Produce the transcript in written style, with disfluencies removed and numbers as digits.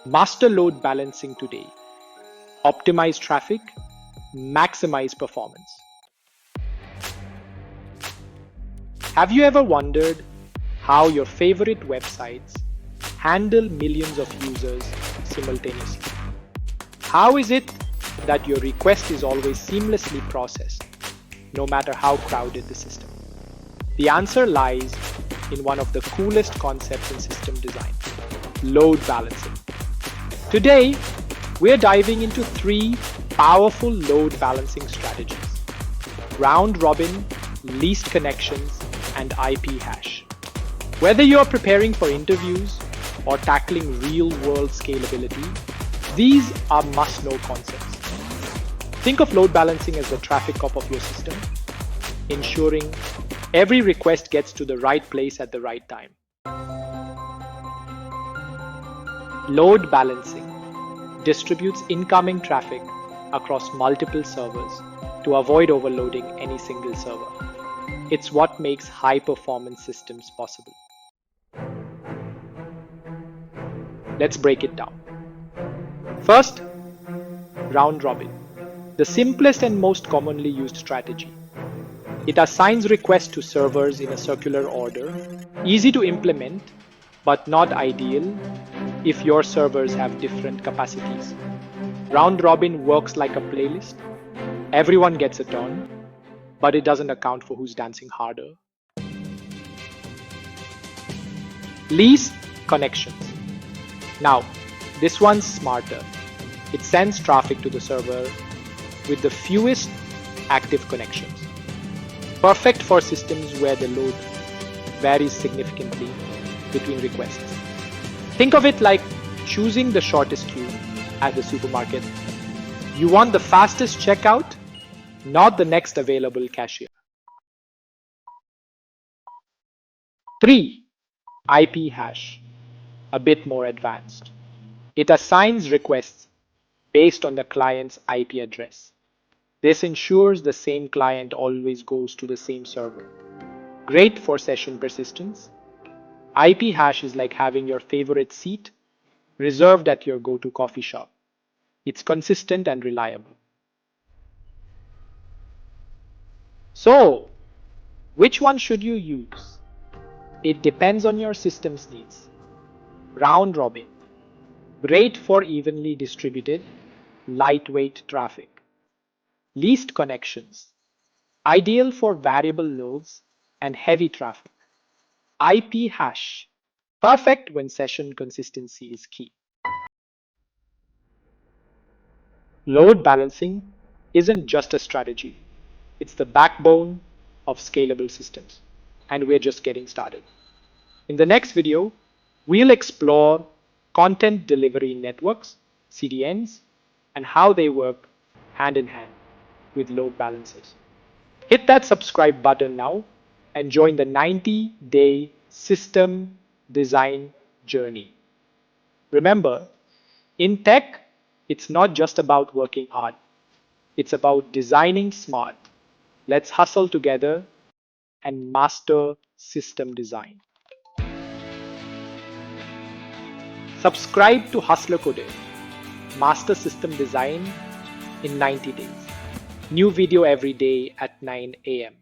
Master load balancing today. Optimize traffic, maximize performance. Have you ever wondered how your favorite websites handle millions of users simultaneously? How is it that your request is always seamlessly processed, no matter how crowded the system? The answer lies in one of the coolest concepts in system design: load balancing. Today, we're diving into 3 powerful load balancing strategies: round robin, least connections, and IP hash. Whether you're preparing for interviews or tackling real-world scalability, these are must-know concepts. Think of load balancing as the traffic cop of your system, ensuring every request gets to the right place at the right time. Load balancing distributes incoming traffic across multiple servers to avoid overloading any single server. It's what makes high-performance systems possible. Let's break it down. First, round robin, the simplest and most commonly used strategy. It assigns requests to servers in a circular order, easy to implement, but not ideal if your servers have different capacities. Round robin works like a playlist. Everyone gets a turn, but it doesn't account for who's dancing harder. Least connections. Now, this one's smarter. It sends traffic to the server with the fewest active connections. Perfect for systems where the load varies significantly between requests. Think of it like choosing the shortest queue at the supermarket. You want the fastest checkout, not the next available cashier. 3. IP hash, a bit more advanced. It assigns requests based on the client's IP address. This ensures the same client always goes to the same server. Great for session persistence. IP hash is like having your favorite seat reserved at your go-to coffee shop. It's consistent and reliable. So, which one should you use? It depends on your system's needs. Round robin, great for evenly distributed, lightweight traffic. Least connections, ideal for variable loads and heavy traffic. IP hash, perfect when session consistency is key. Load balancing isn't just a strategy. It's the backbone of scalable systems. And we're just getting started. In the next video, we'll explore content delivery networks, CDNs, and how they work hand in hand with load balancers. Hit that subscribe button now and join the 90-day system design journey. Remember, in tech, it's not just about working hard. It's about designing smart. Let's hustle together and master system design. Subscribe to Hustler Code. Master system design in 90 days. New video every day at 9 a.m.